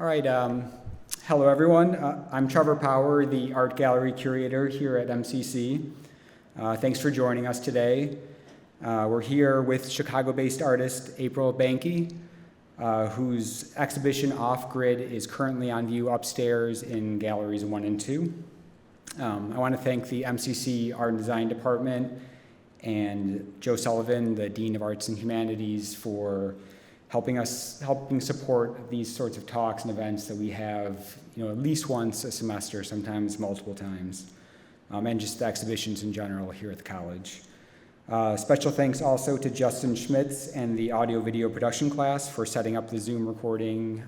All right, hello everyone. I'm Trevor Power, the Art Gallery Curator here at MCC. Thanks for joining us today. We're here with Chicago-based artist April Behnke, whose exhibition Off Grid is currently on view upstairs in galleries 1 and 2. I want to thank the MCC Art and Design Department and Joe Sullivan, the Dean of Arts and Humanities, for helping support these sorts of talks and events that we have, at least once a semester, sometimes multiple times, and just the exhibitions in general here at the college. Special thanks also to Justin Schmitz and the audio-video production class for setting up the Zoom recording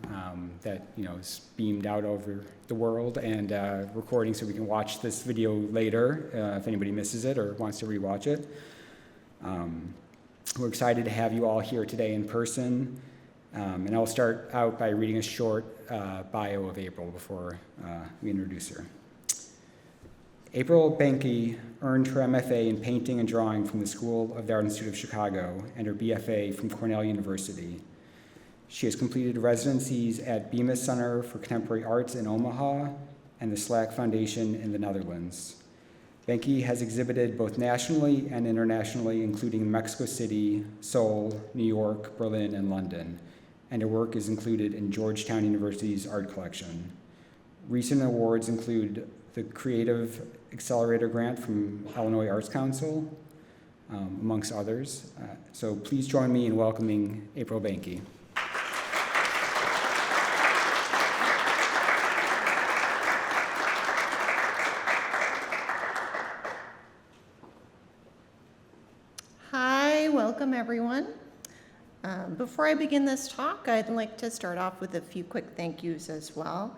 that is beamed out over the world and recording so we can watch this video later if anybody misses it or wants to rewatch it. We're excited to have you all here today in person, and I'll start out by reading a short bio of April before we introduce her. April Behnke earned her MFA in painting and drawing from the School of the Art Institute of Chicago and her BFA from Cornell University. She has completed residencies at Bemis Center for Contemporary Arts in Omaha and the Slak Foundation in the Netherlands. Behnke has exhibited both nationally and internationally, including Mexico City, Seoul, New York, Berlin, and London, and her work is included in Georgetown University's art collection. Recent awards include the Creative Accelerator Grant from Illinois Arts Council, amongst others. So please join me in welcoming April Behnke. Hi, welcome everyone. Before I begin this talk, I'd like to start off with a few quick thank yous as well.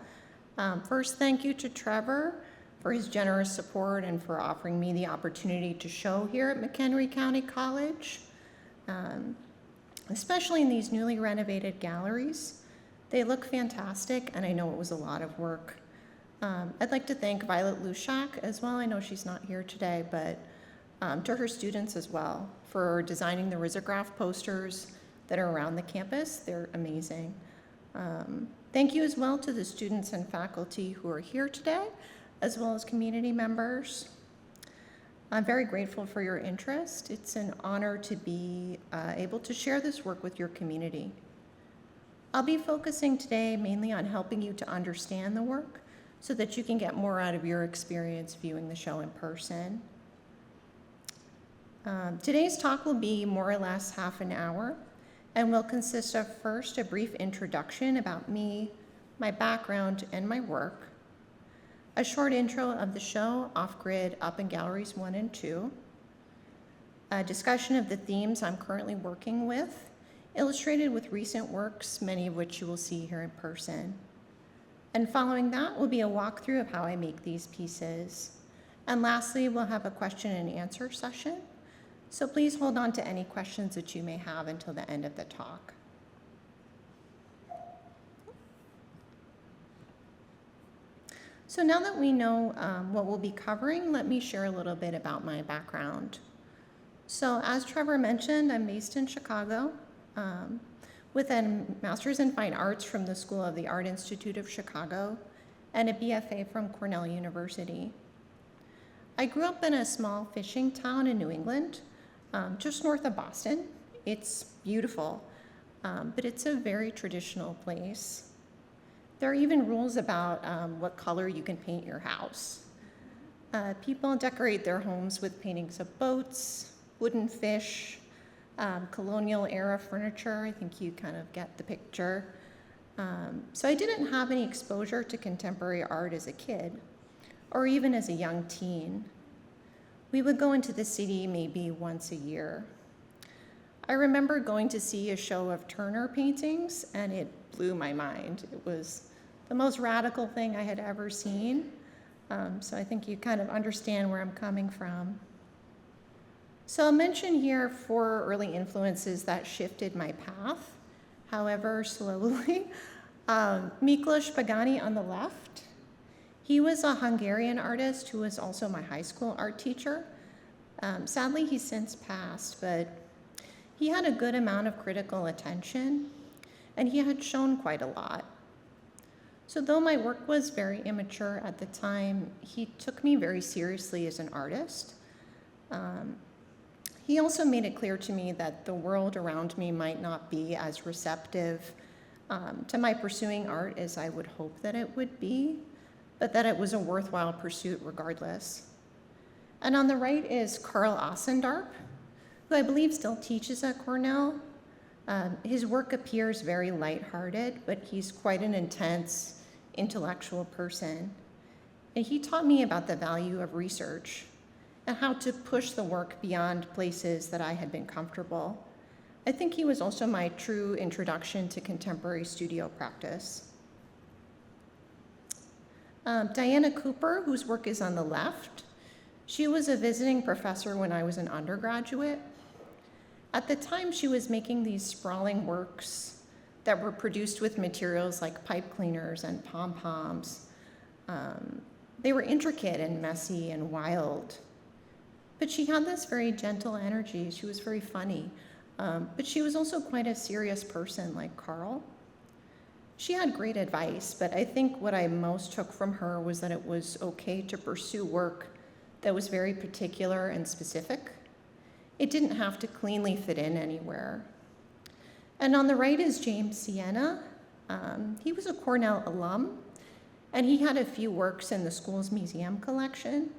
First, thank you to Trevor for his generous support and for offering me the opportunity to show here at McHenry County College, especially in these newly renovated galleries. They look fantastic, and I know it was a lot of work. I'd like to thank Violet Luecht as well. I know she's not here today, but to her students as well for designing the risograph posters that are around the campus. They're amazing. Thank you as well to the students and faculty who are here today, as well as community members. I'm very grateful for your interest. It's an honor to be able to share this work with your community. I'll be focusing today mainly on helping you to understand the work so that you can get more out of your experience viewing the show in person. Today's talk will be more or less half an hour and will consist of first a brief introduction about me, my background, and my work, a short intro of the show, Off Grid, up in Galleries 1 and 2, a discussion of the themes I'm currently working with, illustrated with recent works, many of which you will see here in person. And following that will be a walkthrough of how I make these pieces. And lastly, we'll have a question and answer session. So please hold on to any questions that you may have until the end of the talk. So now that we know what we'll be covering, let me share a little bit about my background. So as Trevor mentioned, I'm based in Chicago with a Master's in Fine Arts from the School of the Art Institute of Chicago and a BFA from Cornell University. I grew up in a small fishing town in New England, just north of Boston. It's beautiful, but it's a very traditional place. There are even rules about what color you can paint your house. People decorate their homes with paintings of boats, wooden fish, colonial era furniture. I think you kind of get the picture. So I didn't have any exposure to contemporary art as a kid, or even as a young teen. We would go into the city maybe once a year. I remember going to see a show of Turner paintings, and it blew my mind. It was the most radical thing I had ever seen. So I think you kind of understand where I'm coming from. So I'll mention here 4 early influences that shifted my path, however slowly. Miklos Pagani on the left. He was a Hungarian artist who was also my high school art teacher. Sadly, he's since passed, but he had a good amount of critical attention, and he had shown quite a lot. So though my work was very immature at the time, he took me very seriously as an artist. He also made it clear to me that the world around me might not be as receptive to my pursuing art as I would hope that it would be, but that it was a worthwhile pursuit regardless. And on the right is Carl Assendarp, who I believe still teaches at Cornell. His work appears very lighthearted, but he's quite an intense, intellectual person. And he taught me about the value of research and how to push the work beyond places that I had been comfortable. I think he was also my true introduction to contemporary studio practice. Diana Cooper, whose work is on the left, she was a visiting professor when I was an undergraduate. At the time, she was making these sprawling works that were produced with materials like pipe cleaners and pom-poms. They were intricate and messy and wild. But she had this very gentle energy. She was very funny. But she was also quite a serious person like Carl. She had great advice, but I think what I most took from her was that it was okay to pursue work that was very particular and specific. It didn't have to cleanly fit in anywhere. And on the right is James Sienna. He was a Cornell alum, and he had a few works in the school's museum collection.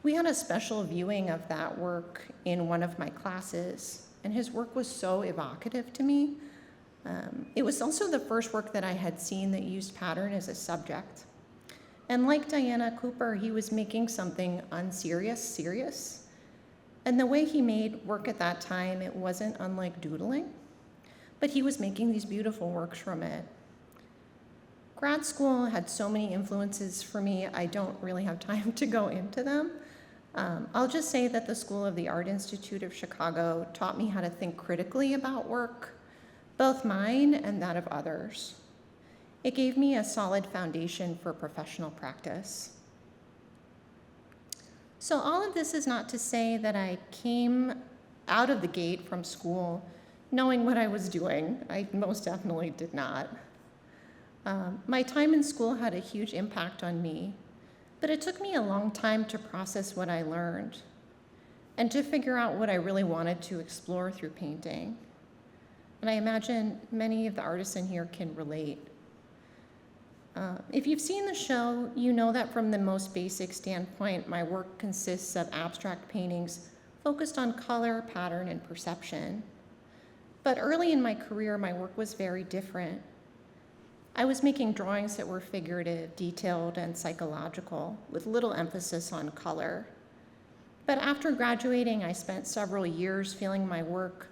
We had a special viewing of that work in one of my classes, and his work was so evocative to me. It was also the first work that I had seen that used pattern as a subject. And like Diana Cooper, he was making something unserious serious. And the way he made work at that time, it wasn't unlike doodling, but he was making these beautiful works from it. Grad school had so many influences for me, I don't really have time to go into them. I'll just say that the School of the Art Institute of Chicago taught me how to think critically about work, both mine and that of others. It gave me a solid foundation for professional practice. So all of this is not to say that I came out of the gate from school knowing what I was doing. I most definitely did not. My time in school had a huge impact on me, but it took me a long time to process what I learned and to figure out what I really wanted to explore through painting. And I imagine many of the artists in here can relate. If you've seen the show, you know that from the most basic standpoint, my work consists of abstract paintings focused on color, pattern, and perception. But early in my career, my work was very different. I was making drawings that were figurative, detailed, and psychological, with little emphasis on color. But after graduating, I spent several years feeling my work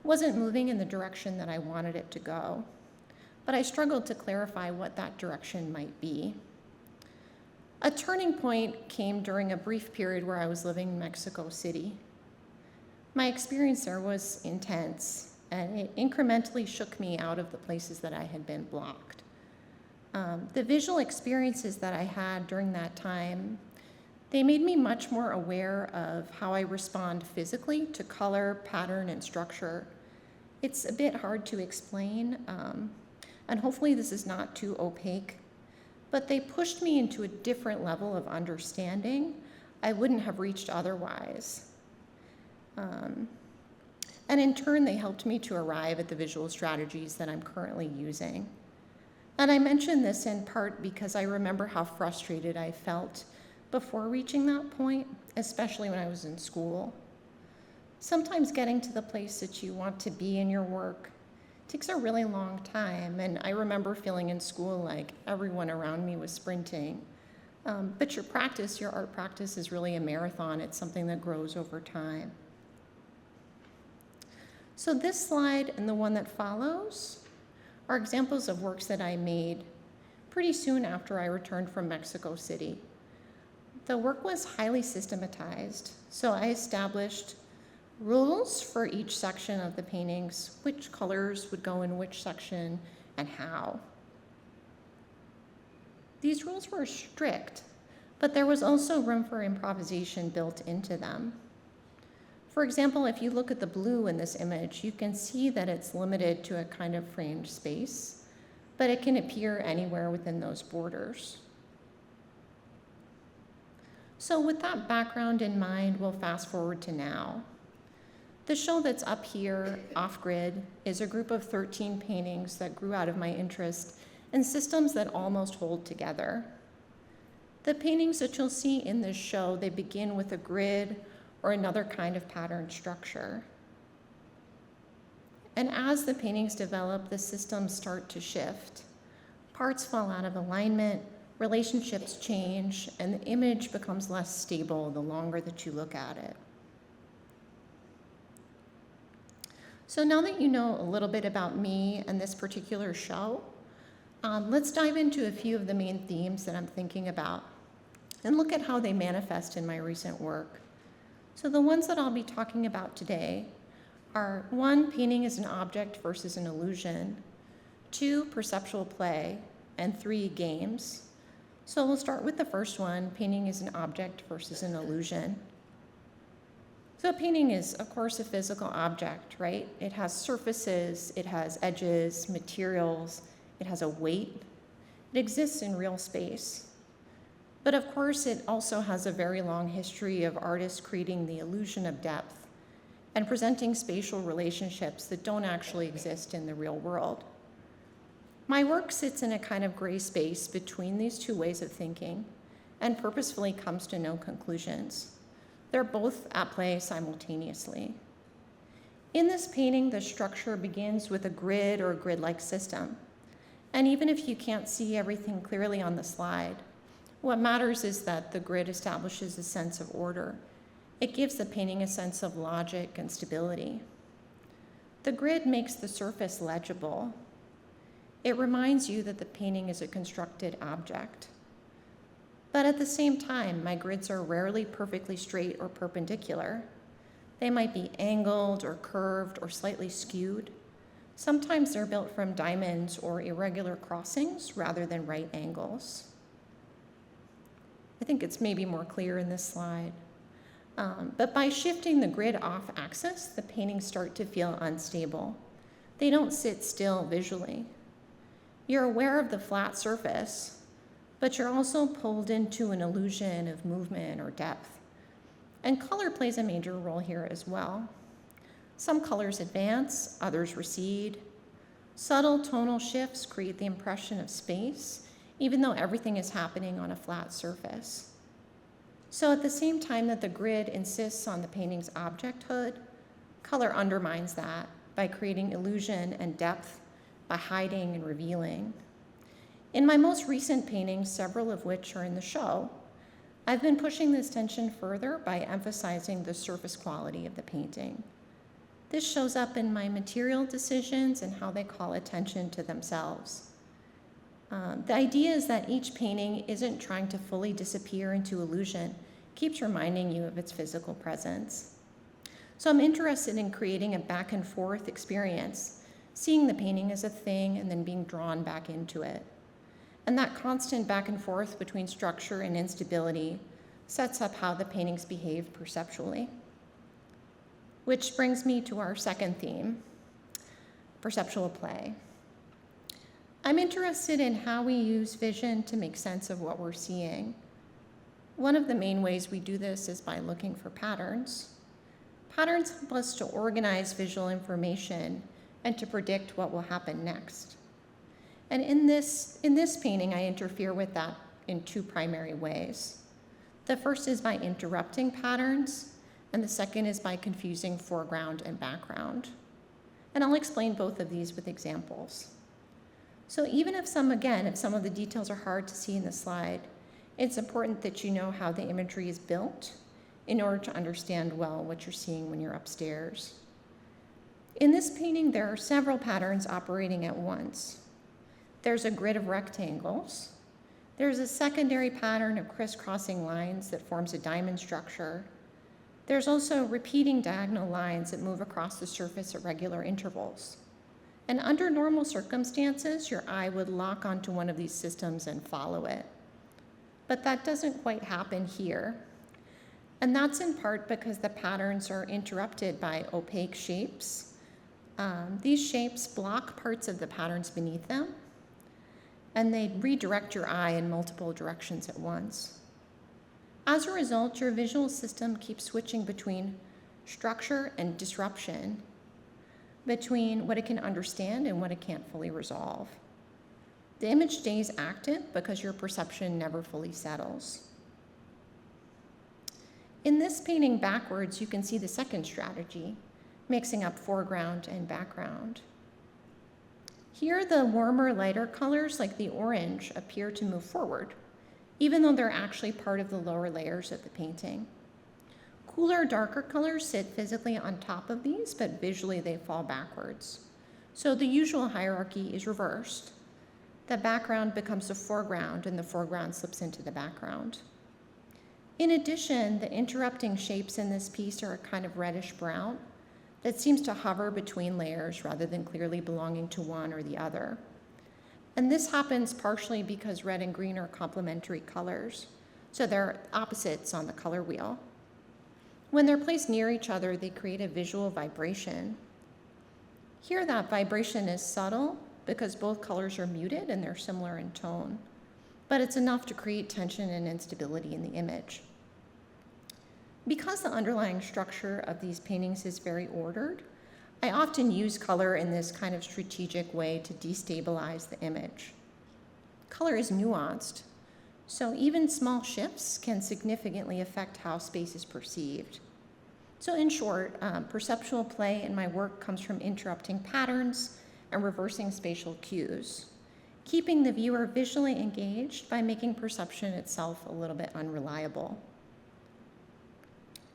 wasn't moving in the direction that I wanted it to go. But I struggled to clarify what that direction might be. A turning point came during a brief period where I was living in Mexico City. My experience there was intense, and it incrementally shook me out of the places that I had been blocked. The visual experiences that I had during that time, they made me much more aware of how I respond physically to color, pattern, and structure. It's a bit hard to explain, and hopefully this is not too opaque, but they pushed me into a different level of understanding I wouldn't have reached otherwise. And in turn, they helped me to arrive at the visual strategies that I'm currently using. And I mention this in part because I remember how frustrated I felt before reaching that point, especially when I was in school. Sometimes getting to the place that you want to be in your work takes a really long time, and I remember feeling in school like everyone around me was sprinting. But your art practice is really a marathon. It's something that grows over time. So this slide and the one that follows are examples of works that I made pretty soon after I returned from Mexico City. The work was highly systematized, so I established rules for each section of the paintings, which colors would go in which section and how. These rules were strict, but there was also room for improvisation built into them. For example, if you look at the blue in this image, you can see that it's limited to a kind of framed space. but it can appear anywhere within those borders. So with that background in mind, we'll fast forward to now. The show that's up here, off-grid, is a group of 13 paintings that grew out of my interest in systems that almost hold together. The paintings that you'll see in this show, they begin with a grid or another kind of pattern structure. And as the paintings develop, the systems start to shift. Parts fall out of alignment, relationships change, and the image becomes less stable the longer that you look at it. So now that you know a little bit about me and this particular show, let's dive into a few of the main themes that I'm thinking about and look at how they manifest in my recent work. So the ones that I'll be talking about today are 1, painting as an object versus an illusion, 2, perceptual play, and 3, games. So we'll start with the first one, painting as an object versus an illusion. So a painting is, of course, a physical object, right? It has surfaces, it has edges, materials, it has a weight. It exists in real space. But of course, it also has a very long history of artists creating the illusion of depth and presenting spatial relationships that don't actually exist in the real world. My work sits in a kind of gray space between these two ways of thinking and purposefully comes to no conclusions. They're both at play simultaneously. In this painting, the structure begins with a grid or a grid-like system. And even if you can't see everything clearly on the slide, what matters is that the grid establishes a sense of order. It gives the painting a sense of logic and stability. The grid makes the surface legible. It reminds you that the painting is a constructed object. But at the same time, my grids are rarely perfectly straight or perpendicular. They might be angled or curved or slightly skewed. Sometimes they're built from diamonds or irregular crossings rather than right angles. I think it's maybe more clear in this slide. But by shifting the grid off axis, the paintings start to feel unstable. They don't sit still visually. You're aware of the flat surface, but you're also pulled into an illusion of movement or depth. And color plays a major role here as well. Some colors advance, others recede. Subtle tonal shifts create the impression of space, even though everything is happening on a flat surface. So at the same time that the grid insists on the painting's objecthood, color undermines that by creating illusion and depth, by hiding and revealing. In my most recent paintings, several of which are in the show, I've been pushing this tension further by emphasizing the surface quality of the painting. This shows up in my material decisions and how they call attention to themselves. The idea is that each painting isn't trying to fully disappear into illusion, keeps reminding you of its physical presence. So I'm interested in creating a back and forth experience, seeing the painting as a thing and then being drawn back into it. And that constant back and forth between structure and instability sets up how the paintings behave perceptually. Which brings me to our second theme, perceptual play. I'm interested in how we use vision to make sense of what we're seeing. One of the main ways we do this is by looking for patterns. Patterns help us to organize visual information and to predict what will happen next. And in this painting, I interfere with that in 2 primary ways. The first is by interrupting patterns, and the second is by confusing foreground and background. And I'll explain both of these with examples. So even if some of the details are hard to see in the slide, it's important that you know how the imagery is built in order to understand well what you're seeing when you're upstairs. In this painting, there are several patterns operating at once. There's a grid of rectangles. There's a secondary pattern of crisscrossing lines that forms a diamond structure. There's also repeating diagonal lines that move across the surface at regular intervals. And under normal circumstances, your eye would lock onto one of these systems and follow it. But that doesn't quite happen here. And that's in part because the patterns are interrupted by opaque shapes. These shapes block parts of the patterns beneath them. and they redirect your eye in multiple directions at once. As a result, your visual system keeps switching between structure and disruption, between what it can understand and what it can't fully resolve. The image stays active because your perception never fully settles. In this painting backwards, you can see the second strategy, mixing up foreground and background. Here, the warmer, lighter colors, like the orange, appear to move forward, even though they're actually part of the lower layers of the painting. Cooler, darker colors sit physically on top of these, but visually they fall backwards. So the usual hierarchy is reversed. The background becomes the foreground, and the foreground slips into the background. In addition, the interrupting shapes in this piece are a kind of reddish brown that seems to hover between layers rather than clearly belonging to one or the other. And this happens partially because red and green are complementary colors, so they're opposites on the color wheel. When they're placed near each other, they create a visual vibration. Here, that vibration is subtle because both colors are muted and they're similar in tone, but it's enough to create tension and instability in the image. Because the underlying structure of these paintings is very ordered, I often use color in this kind of strategic way to destabilize the image. Color is nuanced, so even small shifts can significantly affect how space is perceived. So in short, perceptual play in my work comes from interrupting patterns and reversing spatial cues, keeping the viewer visually engaged by making perception itself a little bit unreliable.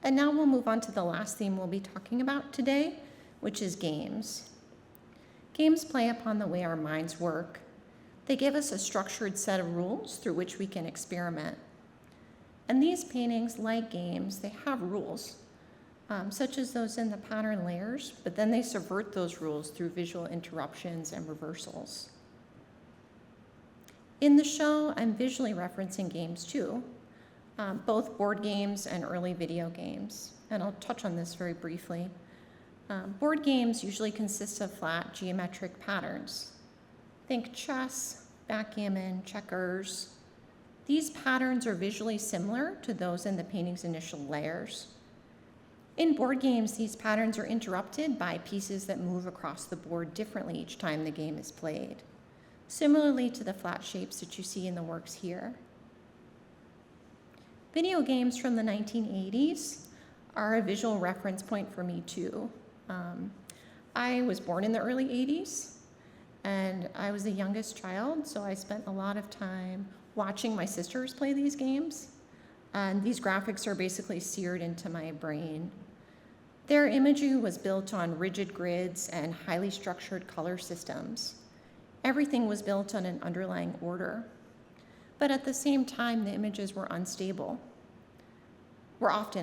And now we'll move on to the last theme we'll be talking about today, which is games. Games play upon the way our minds work. They give us a structured set of rules through which we can experiment. And these paintings, like games, they have rules, such as those in the pattern layers, but then they subvert those rules through visual interruptions and reversals. In the show, I'm visually referencing games too, both board games and early video games, and I'll touch on this very briefly. Board games usually consist of flat geometric patterns. Think chess, backgammon, checkers. These patterns are visually similar to those in the painting's initial layers. In board games, these patterns are interrupted by pieces that move across the board differently each time the game is played, similarly to the flat shapes that you see in the works here. Video games from the 1980s are a visual reference point for me too. I was born in the early 80s, and I was the youngest child, so I spent a lot of time watching my sisters play these games, and these graphics are basically seared into my brain. Their imagery was built on rigid grids and highly structured color systems. Everything was built on an underlying order, but at the same time, the images were often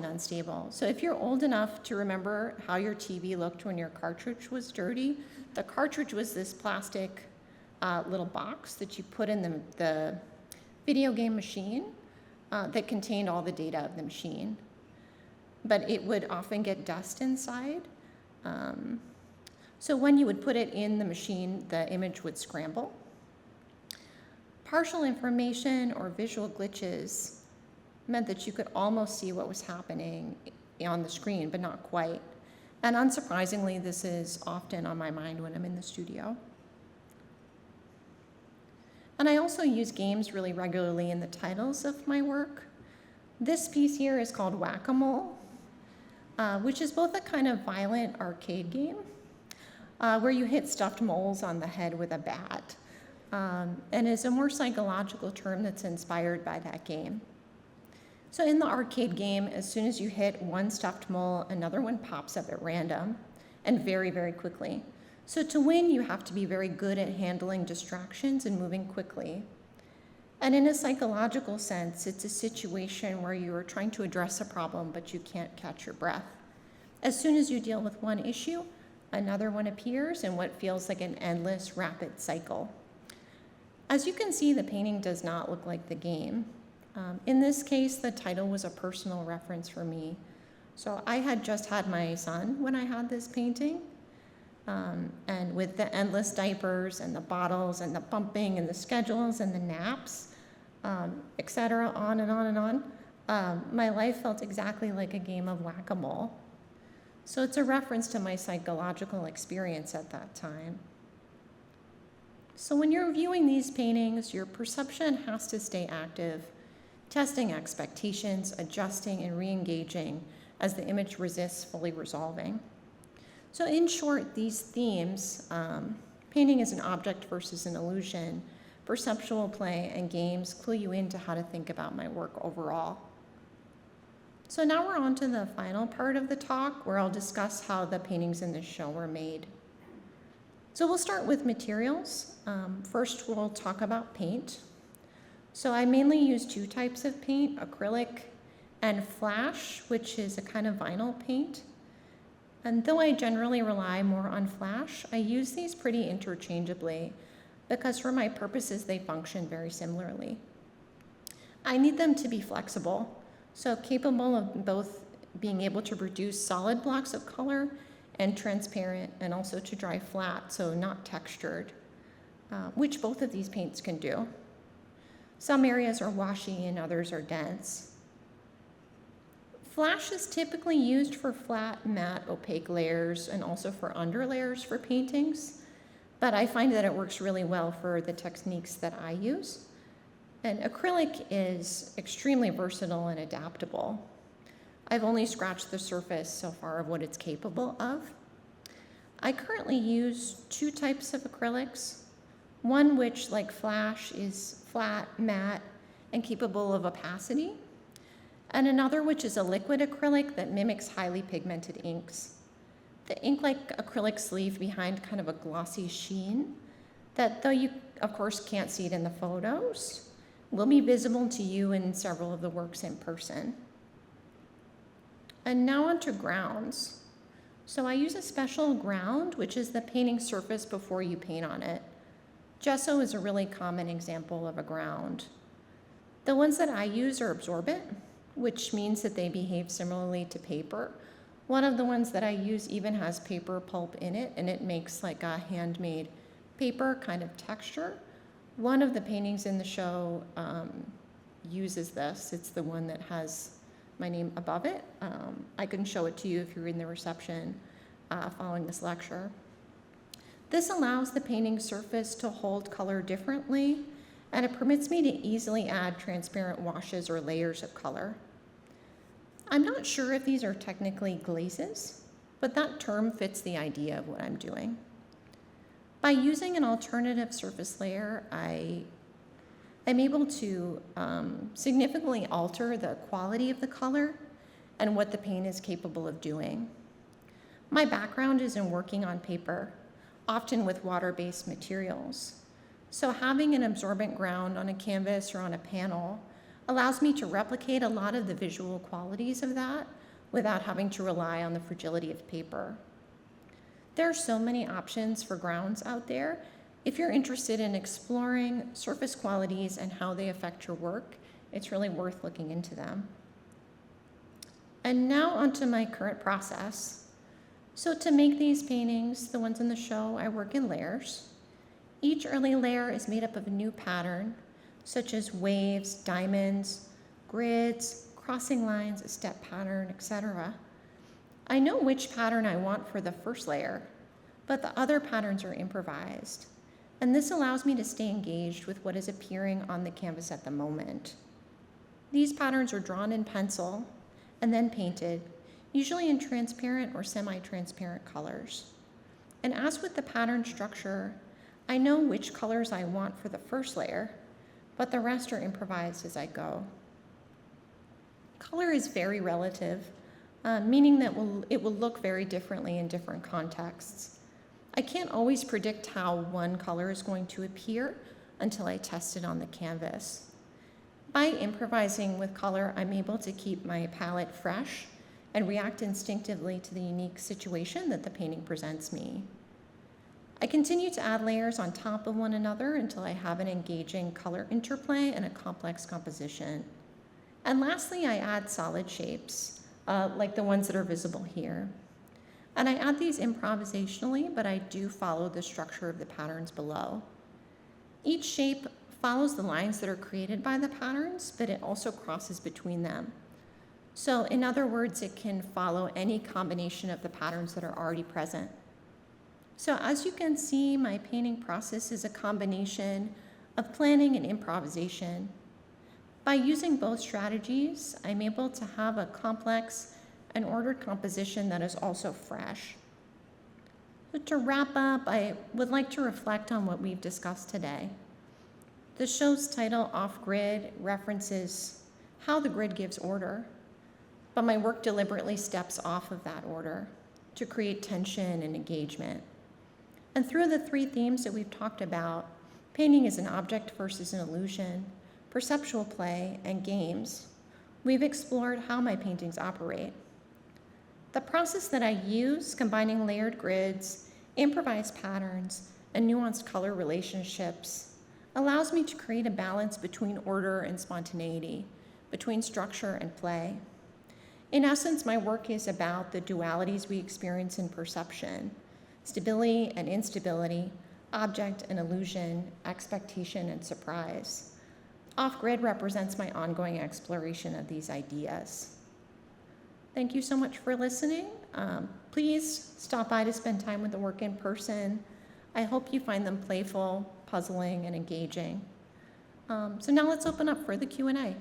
unstable. So if you're old enough to remember how your TV looked when your cartridge was dirty, the cartridge was this plastic little box that you put in the video game machine that contained all the data of the machine. But it would often get dust inside. So when you would put it in the machine, the image would scramble. Partial information or visual glitches meant that you could almost see what was happening on the screen, but not quite. And unsurprisingly, this is often on my mind when I'm in the studio. And I also use games really regularly in the titles of my work. This piece here is called Whack-A-Mole, which is both a kind of violent arcade game where you hit stuffed moles on the head with a bat, and is a more psychological term that's inspired by that game. So in the arcade game, as soon as you hit one stuffed mole, another one pops up at random and very, very quickly. So to win, you have to be very good at handling distractions and moving quickly. And in a psychological sense, it's a situation where you are trying to address a problem, but you can't catch your breath. As soon as you deal with one issue, another one appears in what feels like an endless, rapid cycle. As you can see, the painting does not look like the game. In this case, the title was a personal reference for me. So I had just had my son when I had this painting. And with the endless diapers and the bottles and the bumping and the schedules and the naps, et cetera, on and on and on, my life felt exactly like a game of whack-a-mole. So it's a reference to my psychological experience at that time. So when you're viewing these paintings, your perception has to stay active, testing expectations, adjusting, and re-engaging as the image resists fully resolving. So in short, these themes, painting as an object versus an illusion, perceptual play, and games clue you into how to think about my work overall. So now we're on to the final part of the talk, where I'll discuss how the paintings in this show were made. So we'll start with materials. First, we'll talk about paint. So I mainly use two types of paint, acrylic and flash, which is a kind of vinyl paint. And though I generally rely more on flash, I use these pretty interchangeably because for my purposes, they function very similarly. I need them to be flexible, so capable of both being able to produce solid blocks of color and transparent, and also to dry flat, so not textured, which both of these paints can do. Some areas are washy and others are dense. Flash is typically used for flat, matte, opaque layers and also for underlayers for paintings, but I find that it works really well for the techniques that I use. And acrylic is extremely versatile and adaptable. I've only scratched the surface so far of what it's capable of. I currently use two types of acrylics, one which, like flash, is flat, matte, and capable of opacity, and another which is a liquid acrylic that mimics highly pigmented inks. The ink-like acrylics leave behind kind of a glossy sheen that, though you, of course, can't see it in the photos, will be visible to you in several of the works in person. And now onto grounds. So I use a special ground, which is the painting surface before you paint on it. Gesso is a really common example of a ground. The ones that I use are absorbent, which means that they behave similarly to paper. One of the ones that I use even has paper pulp in it, and it makes like a handmade paper kind of texture. One of the paintings in the show uses this. It's the one that has my name above it. I can show it to you if you're in the reception following this lecture. This allows the painting surface to hold color differently, and it permits me to easily add transparent washes or layers of color. I'm not sure if these are technically glazes, but that term fits the idea of what I'm doing. By using an alternative surface layer, I'm able to significantly alter the quality of the color and what the paint is capable of doing. My background is in working on paper, often with water-based materials. So having an absorbent ground on a canvas or on a panel allows me to replicate a lot of the visual qualities of that without having to rely on the fragility of paper. There are so many options for grounds out there. If you're interested in exploring surface qualities and how they affect your work, it's really worth looking into them. And now onto my current process. So to make these paintings, the ones in the show, I work in layers. Each early layer is made up of a new pattern, such as waves, diamonds, grids, crossing lines, a step pattern, etc. I know which pattern I want for the first layer, but the other patterns are improvised. And this allows me to stay engaged with what is appearing on the canvas at the moment. These patterns are drawn in pencil and then painted, usually in transparent or semi-transparent colors. And as with the pattern structure, I know which colors I want for the first layer, but the rest are improvised as I go. Color is very relative, meaning that it will look very differently in different contexts. I can't always predict how one color is going to appear until I test it on the canvas. By improvising with color, I'm able to keep my palette fresh and react instinctively to the unique situation that the painting presents me. I continue to add layers on top of one another until I have an engaging color interplay and a complex composition. And lastly, I add solid shapes, like the ones that are visible here. And I add these improvisationally, but I do follow the structure of the patterns below. Each shape follows the lines that are created by the patterns, but it also crosses between them. So in other words, it can follow any combination of the patterns that are already present. So as you can see, my painting process is a combination of planning and improvisation. By using both strategies, I'm able to have a complex and ordered composition that is also fresh. So to wrap up, I would like to reflect on what we've discussed today. The show's title, Off Grid, references how the grid gives order, but my work deliberately steps off of that order to create tension and engagement. And through the three themes that we've talked about, painting is an object versus an illusion, perceptual play, and games, we've explored how my paintings operate. The process that I use, combining layered grids, improvised patterns, and nuanced color relationships, allows me to create a balance between order and spontaneity, between structure and play. In essence, my work is about the dualities we experience in perception, stability and instability, object and illusion, expectation and surprise. Off-grid represents my ongoing exploration of these ideas. Thank you so much for listening. Please stop by to spend time with the work in person. I hope you find them playful, puzzling, and engaging. So now let's open up for the Q&A. And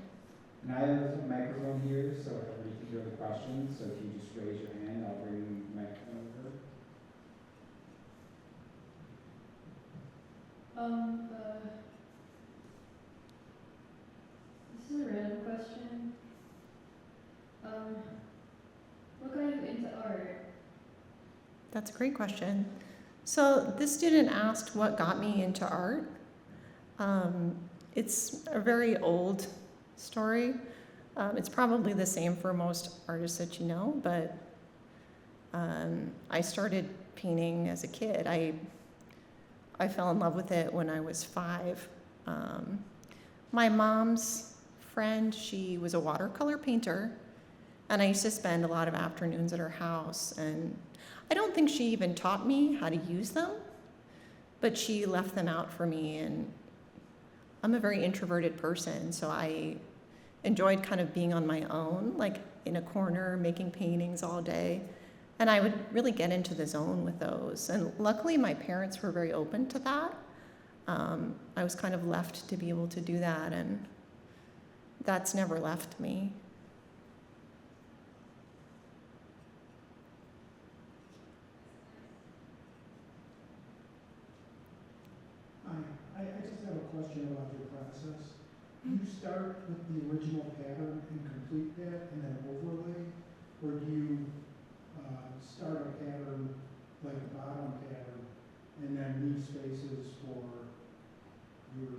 I have a microphone here, so everybody can hear the questions. So if you just raise your hand, I'll bring the microphone over. This is a random question. What got you into art? That's a great question. So this student asked what got me into art. It's a very old story. It's probably the same for most artists that you know, but I started painting as a kid. I fell in love with it when I was 5. My mom's friend, she was a watercolor painter, and I used to spend a lot of afternoons at her house, and I don't think she even taught me how to use them, but she left them out for me, and I'm a very introverted person, so I enjoyed kind of being on my own, like in a corner, making paintings all day. And I would really get into the zone with those. And luckily, my parents were very open to that. I was kind of left to be able to do that, and that's never left me. I just have a question about your process. Do you start with the original pattern and complete that and then overlay? Or do you start a pattern like a bottom pattern and then leave spaces for your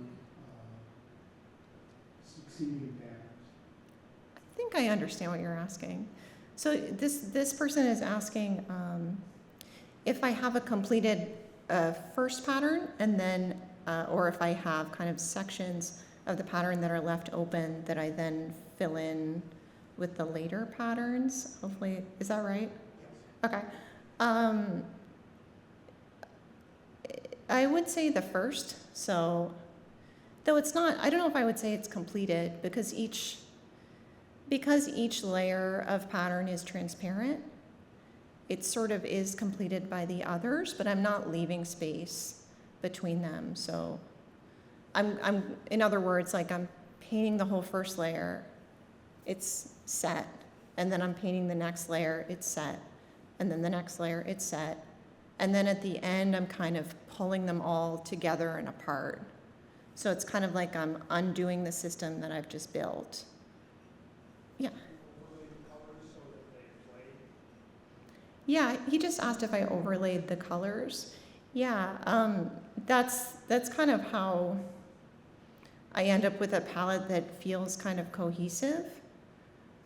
succeeding patterns? I think I understand what you're asking. So this person is asking if I have a completed first pattern and then, or if I have kind of sections of the pattern that are left open that I then fill in with the later patterns. Hopefully, is that right? Okay. I would say the first. So, though it's not, I don't know if I would say it's completed because each layer of pattern is transparent, it sort of is completed by the others, but I'm not leaving space between them. So I'm in other words, like I'm painting the whole first layer, it's set, and then I'm painting the next layer, it's set, and then the next layer, it's set, and then at the end, I'm kind of pulling them all together and apart. So it's kind of like I'm undoing the system that I've just built. Yeah. Yeah, he just asked if I overlaid the colors. Yeah, that's kind of how I end up with a palette that feels kind of cohesive.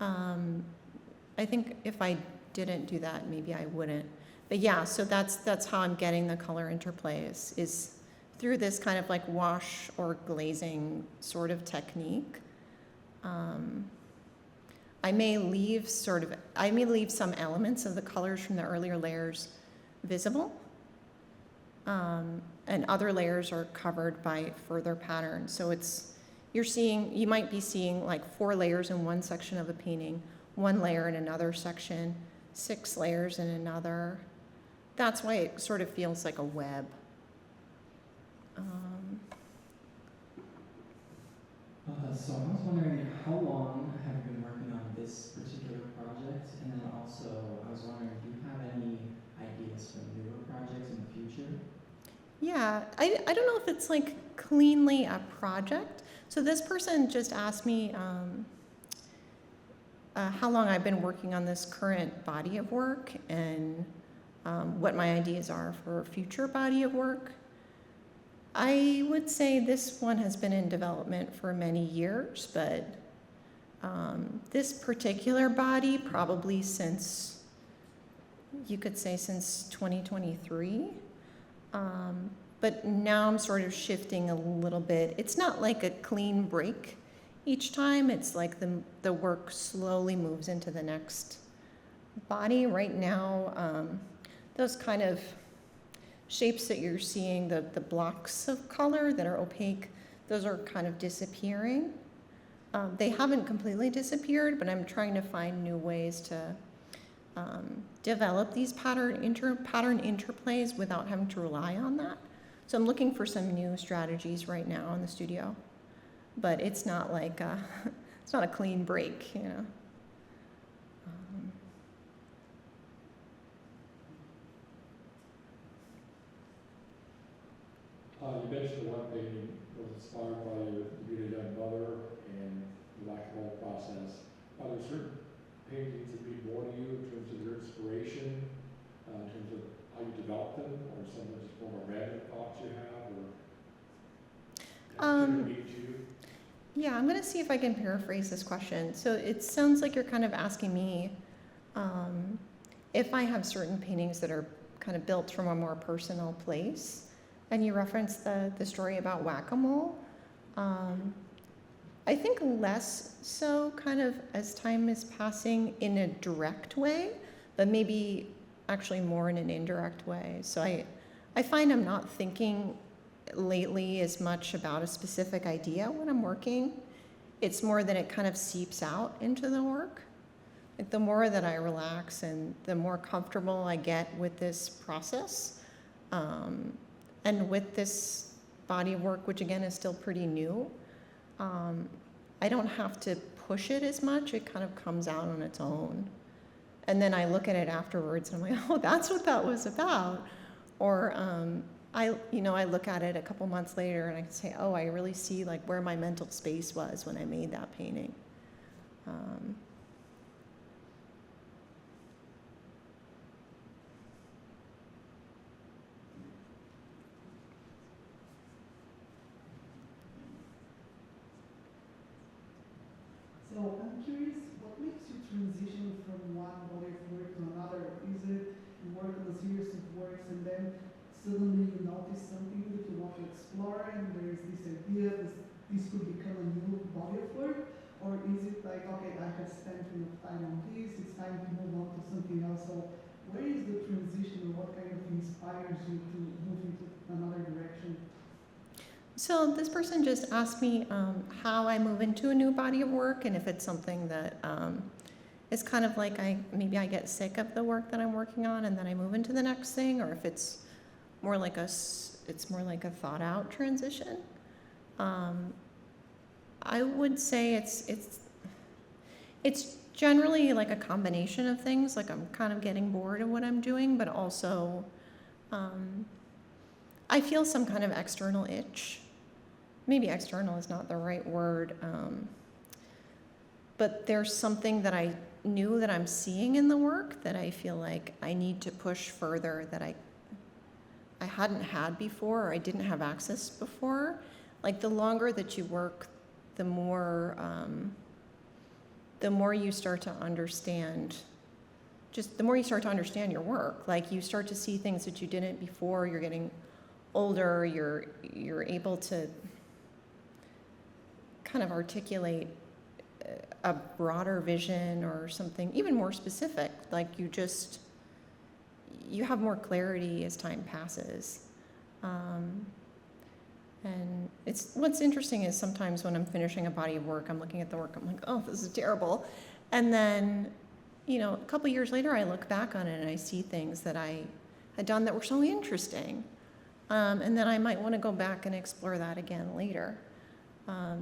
I think if I didn't do that, maybe I wouldn't. But yeah, so that's how I'm getting the color interplays is through this kind of like wash or glazing sort of technique. I may leave some elements of the colors from the earlier layers visible, and other layers are covered by further patterns. So you might be seeing like 4 layers in one section of a painting, 1 layer in another section, 6 layers in another. That's why it sort of feels like a web. So I was wondering, how long have you been working on this particular project? And then also, I was wondering, do you have any ideas for newer projects in the future? Yeah, I don't know if it's like cleanly a project. So this person just asked me how long I've been working on this current body of work and what my ideas are for a future body of work. I would say this one has been in development for many years, but this particular body probably since 2023. But now I'm sort of shifting a little bit. It's not like a clean break each time. It's like the work slowly moves into the next body. Right now, those kind of shapes that you're seeing, the blocks of color that are opaque, those are kind of disappearing. They haven't completely disappeared, but I'm trying to find new ways to develop these pattern interplays without having to rely on that. So I'm looking for some new strategies right now in the studio, but it's not like it's not a clean break, you know. You mentioned one thing was inspired by you being a young mother and the lack of whole process. Are there certain paintings that mean more to you in terms of your inspiration, in terms of how you develop them, or some of just more random thoughts you have, or mean to you? Yeah, I'm going to see if I can paraphrase this question. So it sounds like you're kind of asking me if I have certain paintings that are kind of built from a more personal place. And you referenced the story about whack-a-mole. I think less so kind of as time is passing in a direct way, but maybe actually more in an indirect way. So I find I'm not thinking lately as much about a specific idea when I'm working. It's more that it kind of seeps out into the work. Like the more that I relax and the more comfortable I get with this process, and with this body of work, which again is still pretty new, I don't have to push it as much. It kind of comes out on its own. And then I look at it afterwards and I'm like, oh, that's what that was about. Or I look at it a couple months later and I can say, oh, I really see like where my mental space was when I made that painting. So I'm curious, what makes you transition from one body of work to another? Is it you work on a series of works and then suddenly you notice something that you want to explore and there's this idea this could become a new body of work? Or is it like, okay, I have spent enough time on this, it's time to move on to something else? So where is the transition or what kind of inspires you to move into another direction? So this person just asked me how I move into a new body of work, and if it's something that is kind of like maybe I get sick of the work that I'm working on and then I move into the next thing, or if it's more like a thought out transition. I would say it's generally like a combination of things. Like I'm kind of getting bored of what I'm doing, but also I feel some kind of external itch. Maybe external is not the right word, but there's something that I knew that I'm seeing in the work that I feel like I need to push further, that I hadn't had before, or I didn't have access before. Like the longer that you work, the more you start to understand. Just the more you start to understand your work, like you start to see things that you didn't before. You're getting older. You're able to kind of articulate a broader vision or something even more specific. Like you have more clarity as time passes. And what's interesting is sometimes when I'm finishing a body of work, I'm looking at the work, I'm like, oh, this is terrible. And then, a couple years later, I look back on it and I see things that I had done that were so interesting. And then I might want to go back and explore that again later.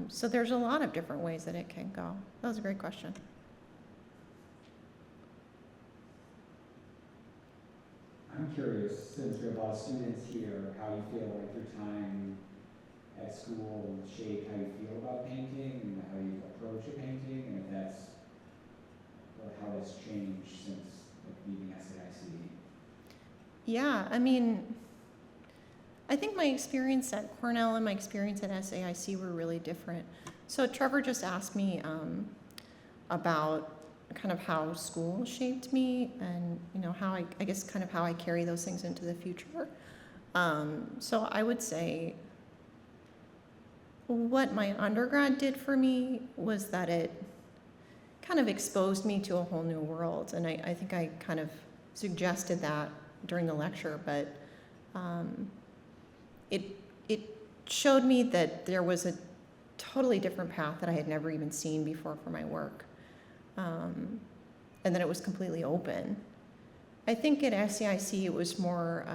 So there's a lot of different ways that it can go. That was a great question. I'm curious, since we have a lot of students here, how you feel like your time at school shaped how you feel about painting and how you approach a painting, and if that's, or how that's changed since leaving SAIC. Yeah, I think my experience at Cornell and my experience at SAIC were really different. So Trevor just asked me about kind of how school shaped me and, how I guess kind of how I carry those things into the future. So I would say what my undergrad did for me was that it kind of exposed me to a whole new world. And I think I kind of suggested that during the lecture, but it showed me that there was a totally different path that I had never even seen before for my work. And that it was completely open. I think at SAIC it was more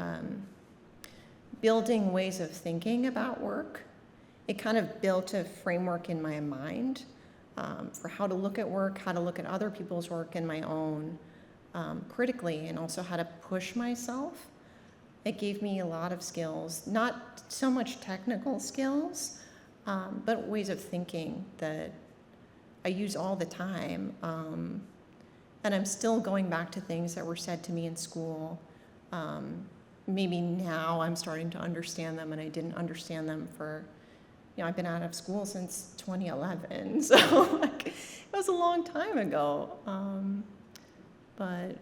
building ways of thinking about work. It kind of built a framework in my mind for how to look at work, how to look at other people's work and my own critically, and also how to push myself. It gave me a lot of skills, not so much technical skills, but ways of thinking that I use all the time. And I'm still going back to things that were said to me in school. Maybe now I'm starting to understand them, and I didn't understand them for, I've been out of school since 2011, so it was a long time ago. But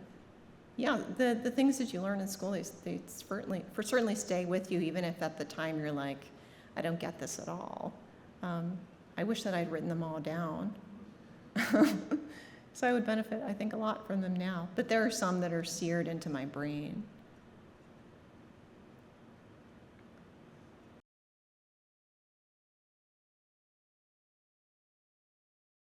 yeah, the things that you learn in school, they certainly stay with you, even if at the time you're like, I don't get this at all. I wish that I'd written them all down. So I would benefit, I think, a lot from them now. But there are some that are seared into my brain.